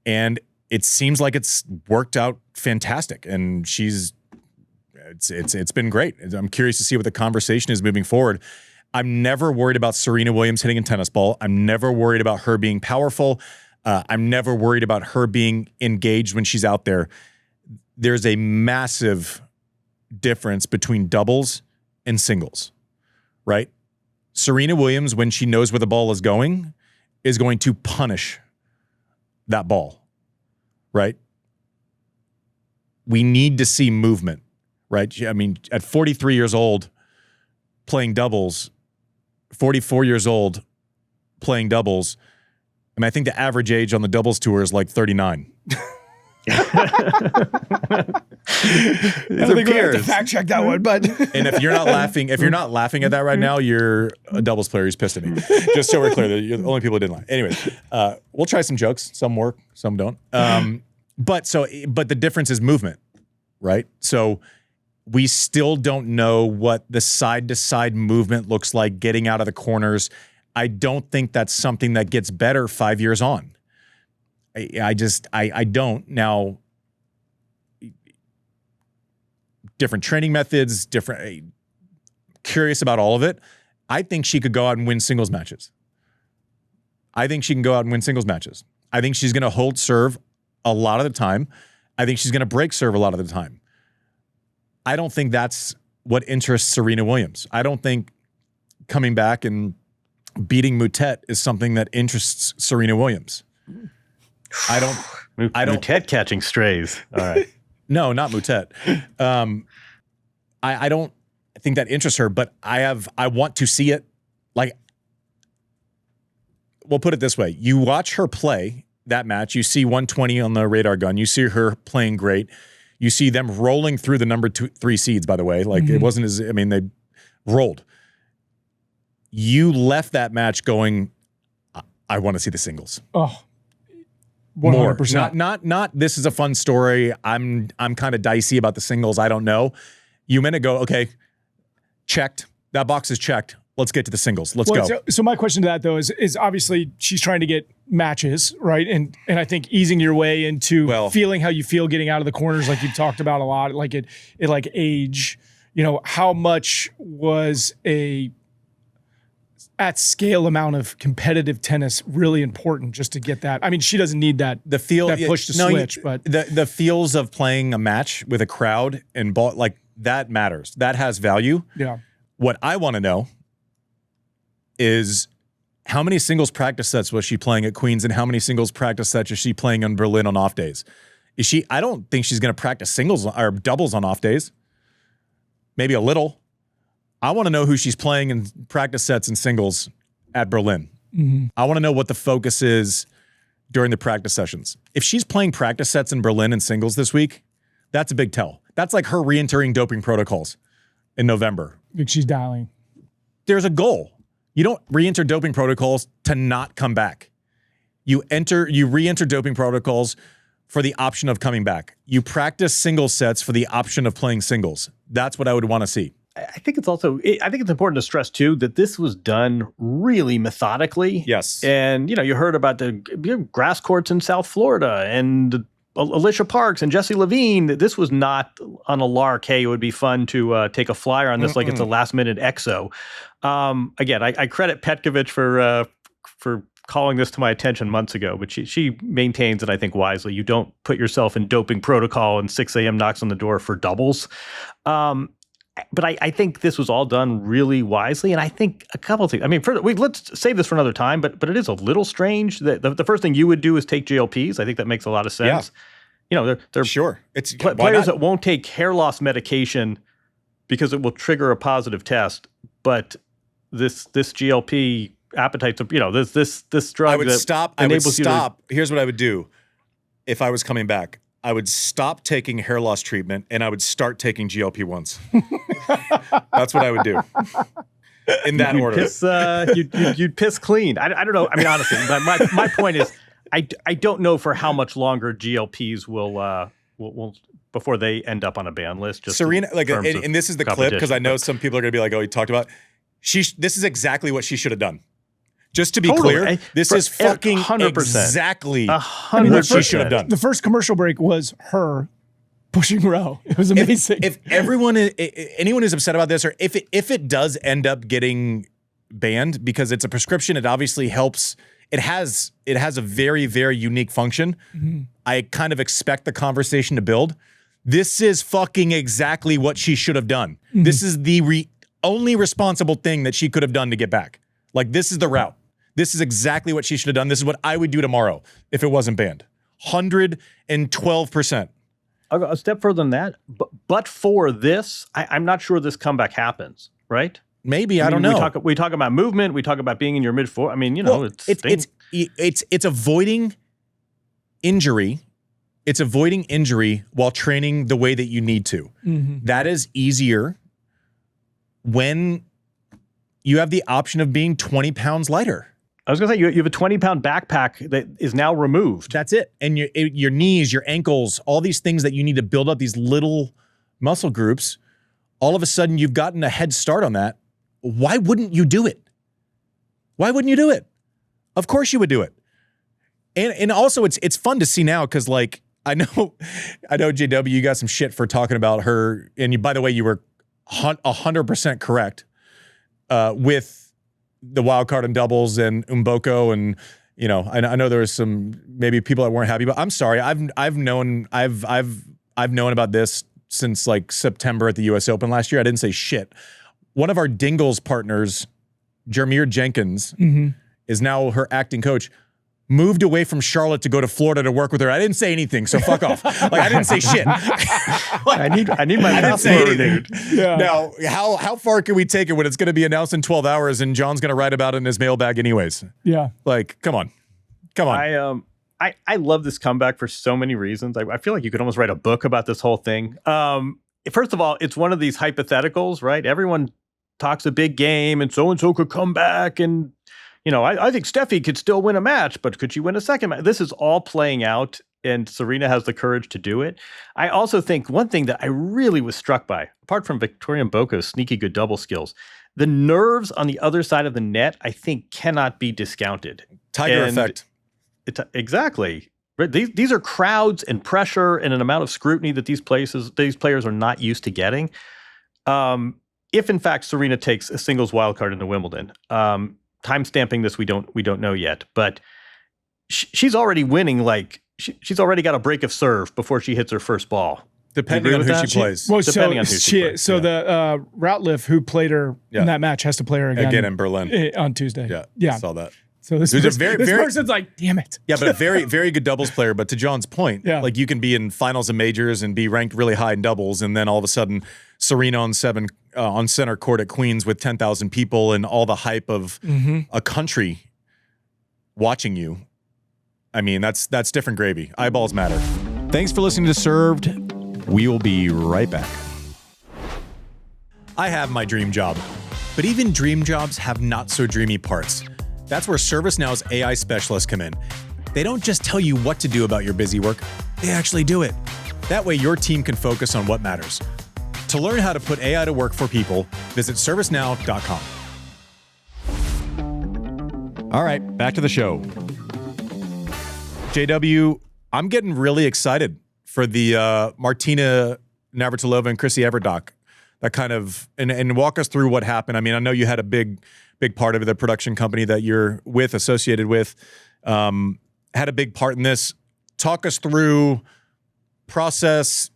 and it seems like it's worked out fantastic. And it's been great. I'm curious to see what the conversation is moving forward. I'm never worried about Serena Williams hitting a tennis ball. I'm never worried about her being powerful. I'm never worried about her being engaged when she's out there. There's a massive difference between doubles and singles, right? Serena Williams, when she knows where the ball is going to punish that ball, right? We need to see movement, right? I mean, at 43 years old, playing doubles, 44 years old, playing doubles. I mean, I think the average age on the doubles tour is like 39. I think we have to fact check that one, but and if you're not laughing at that right now, you're a doubles player who's pissed at me. Just so we're clear, that you're the only people who didn't laugh. Anyways, we'll try some jokes. Some work, some don't. But the difference is movement, right? So we still don't know what the side-to-side movement looks like getting out of the corners. I don't think that's something that gets better 5 years on. I don't. Now, different training methods, curious about all of it. I think she could go out and win singles matches. I think she's going to hold serve a lot of the time. I think she's going to break serve a lot of the time. I don't think that's what interests Serena Williams. I don't think coming back and beating Moutet is something that interests Serena Williams. I don't. Moutet catching strays. All right. No, not Moutet. I don't think that interests her, but I want to see it. Like, we'll put it this way. You watch her play that match, you see 120 on the radar gun, you see her playing great. You see them rolling through the number 3 seeds, by the way. Like, It wasn't they rolled. You left that match going, I want to see the singles. Oh, 100%. Not this is a fun story. I'm kind of dicey about the singles. I don't know. You meant to go, okay, checked. That box is checked. Let's get to the singles. Let's go. So my question to that, though, is obviously she's trying to get matches, right? And I think easing your way into feeling how you feel getting out of the corners, like you've talked about a lot, like it like age, how much was a at scale amount of competitive tennis really important just to get that? I mean, she doesn't need that push to switch, but the feels of playing a match with a crowd and ball, like that matters. That has value. Yeah. What I want to know is how many singles practice sets was she playing at Queens and how many singles practice sets is she playing in Berlin on off days? I don't think she's going to practice singles or doubles on off days. Maybe a little. I want to know who she's playing in practice sets and singles at Berlin. Mm-hmm. I want to know what the focus is during the practice sessions. If she's playing practice sets in Berlin and singles this week, that's a big tell. That's like her re-entering doping protocols in November. I think she's dialing. There's a goal. You don't re-enter doping protocols to not come back. You re-enter doping protocols for the option of coming back. You practice single sets for the option of playing singles. That's what I would want to see. I think it's important to stress too that this was done really methodically. Yes. And you heard about the grass courts in South Florida and Alicia Parks and Jessie Levine. This was not on a lark. Hey, it would be fun to take a flyer on this like it's a last minute exo. Again, I credit Petkovic for calling this to my attention months ago, but she maintains it, I think, wisely. You don't put yourself in doping protocol and 6 a.m. knocks on the door for doubles. But I think this was all done really wisely, and I think a couple of things. I mean, let's save this for another time, but it is a little strange that the first thing you would do is take GLPs. I think that makes a lot of sense. Yeah. They're sure. It's players that won't take hair loss medication because it will trigger a positive test, but this GLP appetite, this drug I would that stop. enables you to. Here's what I would do if I was coming back. I would stop taking hair loss treatment and I would start taking GLP-1s. That's what I would do. In that order. You'd piss clean. I don't know. I mean, honestly, but my point is, I don't know for how much longer GLPs will before they end up on a ban list. Just Serena, and this is the clip because I know some people are going to be like, "Oh, he talked about." This is exactly what she should have done. Just to be clear, this is fucking 100%. Exactly 100%. what she should have done. The first commercial break was her pushing Roe. It was amazing. If anyone is upset about this, or if it does end up getting banned because it's a prescription, it obviously helps. It has a very, very unique function. Mm-hmm. I kind of expect the conversation to build. This is fucking exactly what she should have done. Mm-hmm. This is the only responsible thing that she could have done to get back. Like, this is the route. This is exactly what she should have done. This is what I would do tomorrow if it wasn't banned. 112%. I'll go a step further than that. But for this, I'm not sure this comeback happens, right? Maybe, I don't know. We talk about movement. We talk about being in your mid-4. I mean, it's avoiding injury. It's avoiding injury while training the way that you need to. Mm-hmm. That is easier when you have the option of being 20 pounds lighter. I was going to say, you have a 20-pound backpack that is now removed. That's it. And your knees, your ankles, all these things that you need to build up, these little muscle groups, all of a sudden you've gotten a head start on that. Why wouldn't you do it? Why wouldn't you do it? Of course you would do it. And also it's fun to see now because, like, I know JW, you got some shit for talking about her. And by the way, you were 100% correct with the wild card and doubles and Mboko, and I know there was some maybe people that weren't happy, but I'm sorry. I've known about this since like September at the US Open last year. I didn't say shit. One of our Dingles partners, Jermier Jenkins, is now her acting coach. Moved away from Charlotte to go to Florida to work with her. I didn't say anything, so fuck off. Like, I didn't say shit. I need my I didn't say anything. Yeah. Now, how far can we take it when it's going to be announced in 12 hours and John's going to write about it in his mailbag anyways? Yeah. Like, come on. I love this comeback for so many reasons. I feel like you could almost write a book about this whole thing. First of all, it's one of these hypotheticals, right? Everyone talks a big game and so could come back and I think Steffi could still win a match, but could she win a second match? This is all playing out, and Serena has the courage to do it. I also think one thing that I really was struck by, apart from Victoria Mboko's sneaky good double skills, the nerves on the other side of the net, I think, cannot be discounted. Tiger effect. Exactly. These are crowds and pressure and an amount of scrutiny that these players are not used to getting. If in fact Serena takes a singles wildcard into Wimbledon, time stamping this we don't know yet, but she's already winning. Like she's already got a break of serve before she hits her first ball. Depending on who she plays. Well, depending on who she plays. So the Ratliff who played her in that match has to play her again in Berlin on Tuesday. Yeah, saw that. So this person's like, damn it. Yeah, but a very, very good doubles player. But to John's point, like you can be in finals and majors and be ranked really high in doubles, and then all of a sudden Serena on center court at Queens with 10,000 people and all the hype of a country watching you. I mean, that's different gravy. Eyeballs matter. Thanks for listening to Served. We will be right back. I have my dream job, but even dream jobs have not so dreamy parts. That's where ServiceNow's AI specialists come in. They don't just tell you what to do about your busy work, they actually do it. That way your team can focus on what matters. To learn how to put AI to work for people, visit servicenow.com. All right, back to the show. JW, I'm getting really excited for the Martina Navratilova and Chrissy Evert doc. That kind of, and walk us through what happened. I mean, I know you had a big part of the production company that you're associated with, had a big part in this. Talk us through process,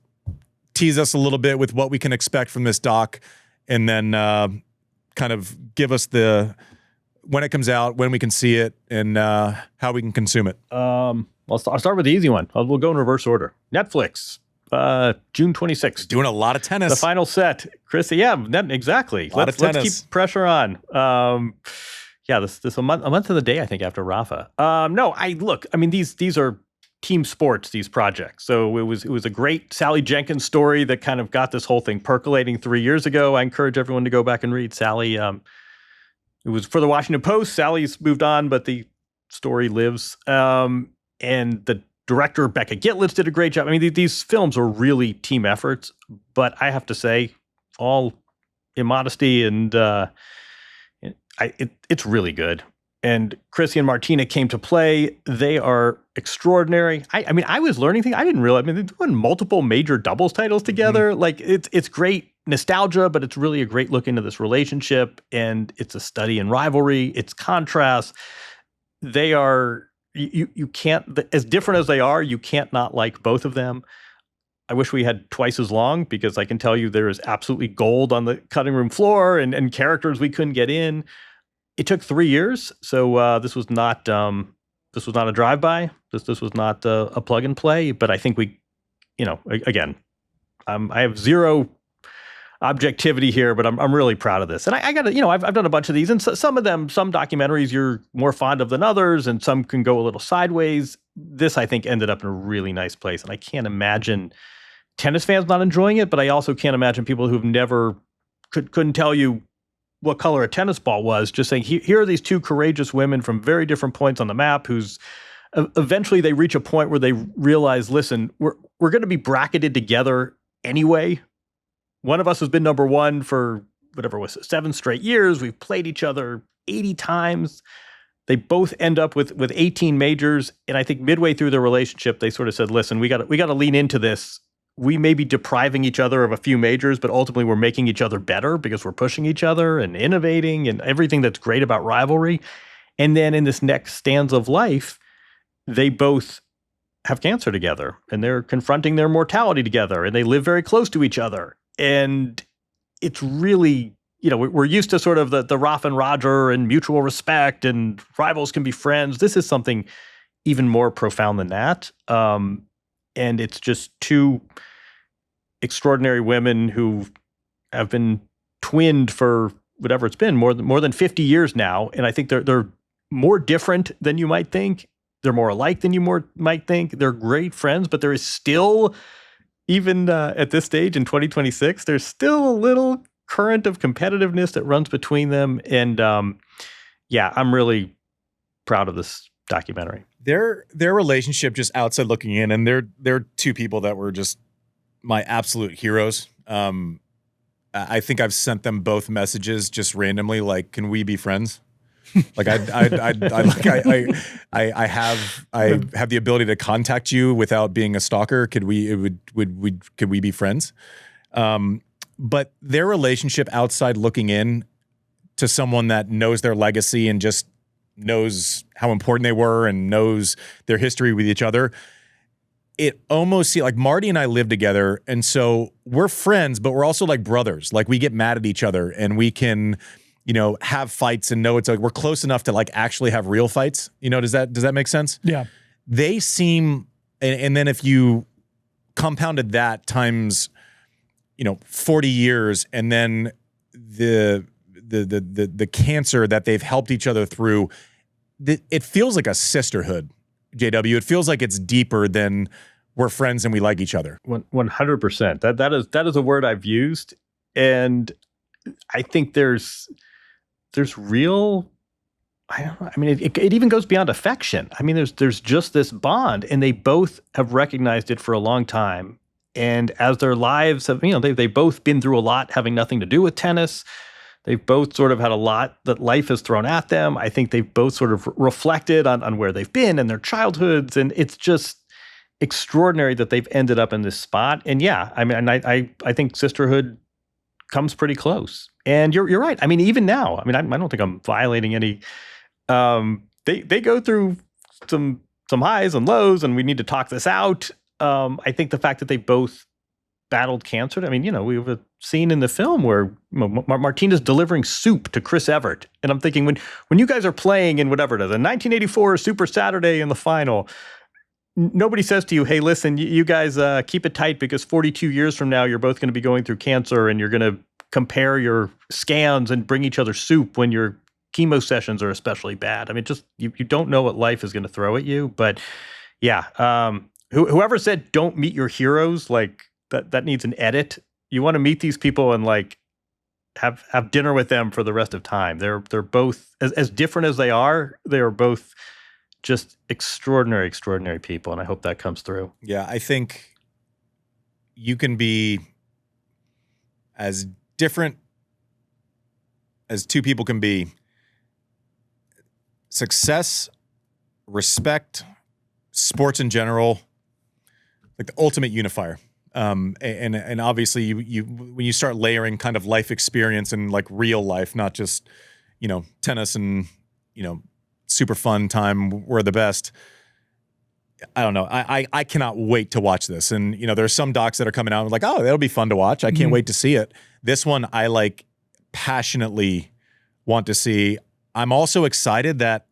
tease us a little bit with what we can expect from this doc, and then kind of give us when it comes out, when we can see it, and how we can consume it. I'll start with the easy one. We'll go in reverse order. Netflix. June 26th. Doing a lot of tennis. The final set. Chrissy, exactly. Let's keep pressure on. This a month of the day, I think, after Rafa. These are team sports, these projects. So it was a great Sally Jenkins story that kind of got this whole thing percolating 3 years ago. I encourage everyone to go back and read Sally. It was for the Washington Post. Sally's moved on, but the story lives. And the director, Becca Gitlitz, did a great job. I mean, these films are really team efforts, but I have to say, all immodesty and it's really good. And Chrissy and Martina came to play. They are extraordinary. I was learning things I didn't realize. I mean, they're doing multiple major doubles titles together. Mm-hmm. Like it's great nostalgia, but it's really a great look into this relationship, and it's a study in rivalry. It's contrast. They are. You can't, as different as they are, you can't not like both of them. I wish we had twice as long, because I can tell you there is absolutely gold on the cutting room floor and characters we couldn't get in. It took 3 years, so this was not a drive-by. This was not a plug and play. But I think we, again, I have zero objectivity here, but I'm really proud of this. And I got to, I've done a bunch of these, and some documentaries you're more fond of than others, and some can go a little sideways. This, I think, ended up in a really nice place. And I can't imagine tennis fans not enjoying it, but I also can't imagine people who've never couldn't tell you what color a tennis ball was, just saying, here are these two courageous women from very different points on the map who's eventually they reach a point where they realize, listen, we're going to be bracketed together anyway. One of us has been number one for whatever it was 7 straight years. We've played each other 80 times. They both end up with 18 majors. And I think midway through their relationship, they sort of said, listen, we got to lean into this. We may be depriving each other of a few majors, but ultimately we're making each other better because we're pushing each other and innovating and everything that's great about rivalry. And then in this next stanza of life, they both have cancer together, and they're confronting their mortality together, and they live very close to each other. And it's really, we're used to sort of the Rafa and Roger and mutual respect and rivals can be friends. This is something even more profound than that. And it's just two extraordinary women who have been twinned for whatever it's been, more than 50 years now. And I think they're more different than you might think. They're more alike than you might think. They're great friends, but there is still, even at this stage in 2026, there's still a little current of competitiveness that runs between them. And yeah, I'm really proud of this documentary. Their relationship, just outside looking in, and they're two people that were just my absolute heroes. I think I've sent them both messages just randomly, like, "Can we be friends?" Like I have the ability to contact you without being a stalker. Could we be friends? But their relationship outside looking in to someone that knows their legacy and just knows how important they were and knows their history with each other, it almost like Marty and I live together, and so we're friends, but we're also like brothers. Like we get mad at each other, and we can, have fights and know it's like we're close enough to like actually have real fights. Does that make sense? Yeah. They seem, and then if you compounded that times, 40 years, and then the cancer that they've helped each other through, it feels like a sisterhood, JW. It feels like it's deeper than we're friends and we like each other. 100%. That is a word I've used, and I think there's real. I don't know. I mean, it even goes beyond affection. I mean, there's just this bond, and they both have recognized it for a long time. And as their lives have, they've both been through a lot having nothing to do with tennis. They've both sort of had a lot that life has thrown at them. I think they've both sort of reflected on where they've been and their childhoods. And it's just extraordinary that they've ended up in this spot. And yeah, I mean, I think sisterhood comes pretty close. And you're right. I mean, even now, I don't think I'm violating any. They go through some highs and lows, and we need to talk this out. I think the fact that they both battled cancer. I mean, we have a scene in the film where Martina's delivering soup to Chris Evert. And I'm thinking, when you guys are playing in whatever it is, a 1984 Super Saturday in the final, nobody says to you, hey, listen, you guys keep it tight because 42 years from now, you're both going to be going through cancer and you're going to compare your scans and bring each other soup when your chemo sessions are especially bad. I mean, just you don't know what life is going to throw at you. But yeah, whoever said don't meet your heroes, like that needs an edit. You want to meet these people and like have dinner with them for the rest of time. They're both as different as they are both just extraordinary people, and I hope that comes through. Yeah, I think you can be as different as two people can be. Success, respect, sports in general, like the ultimate unifier. And obviously you when you start layering kind of life experience and like real life, not just, tennis and, super fun time, we're the best. I don't know. I cannot wait to watch this. And, there's some docs that are coming out like, oh, that'll be fun to watch. I can't wait to see it. This one I like passionately want to see. I'm also excited that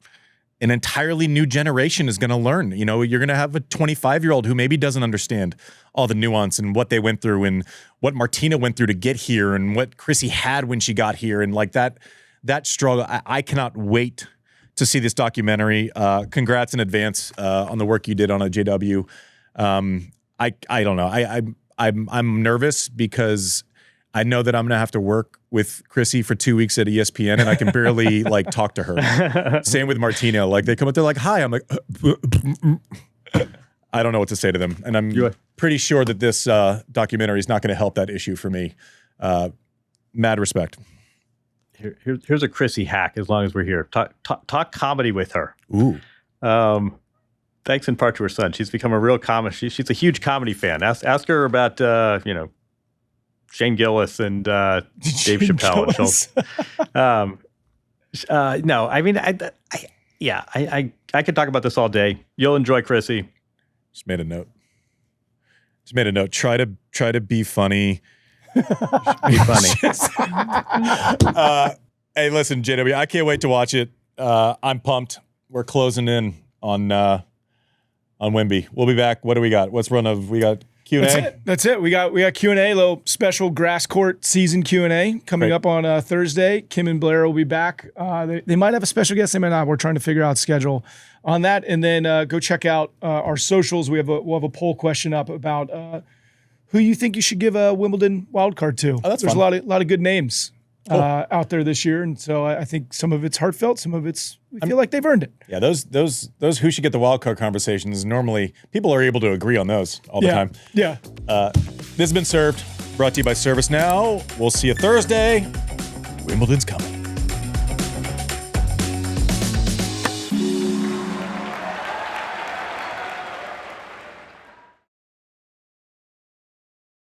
an entirely new generation is going to learn. You're going to have a 25-year-old who maybe doesn't understand all the nuance and what they went through and what Martina went through to get here and what Chrissy had when she got here. And like that struggle, I cannot wait to see this documentary. Congrats in advance on the work you did on a JW. I don't know. I'm nervous because I know that I'm going to have to work with Chrissy for 2 weeks at ESPN, and I can barely like talk to her. Same with Martina. Like they come up, they're like, "Hi." I'm like, I don't know what to say to them, and I'm pretty sure that this documentary is not going to help that issue for me. Mad respect. Here's a Chrissy hack. As long as we're here, talk comedy with her. Ooh. Thanks in part to her son. She's become a real comedy. She's a huge comedy fan. Ask her about Shane Gillis and Dave Chappelle and Schultz. No, I mean, I could talk about this all day. You'll enjoy Chrissy. Just made a note. Try to be funny. Be funny. Hey, listen, JW, I can't wait to watch it. I'm pumped. We're closing in on Wimby. We'll be back. What do we got? We got Q&A? That's it. We got Q&A, little special grass court season Q&A coming up on Thursday. Kim and Blair will be back. They might have a special guest. They might not. We're trying to figure out schedule on that. And then go check out our socials. We'll have a poll question up about who you think you should give a Wimbledon wildcard to. Oh, that's There's fun. a lot of good names. out there this year. And so I think some of it's heartfelt, some of it's, we feel like they've earned it. Yeah, those who should get the wild card conversations, normally people are able to agree on those all the time. Yeah. This has been Served, brought to you by ServiceNow. We'll see you Thursday. Wimbledon's coming.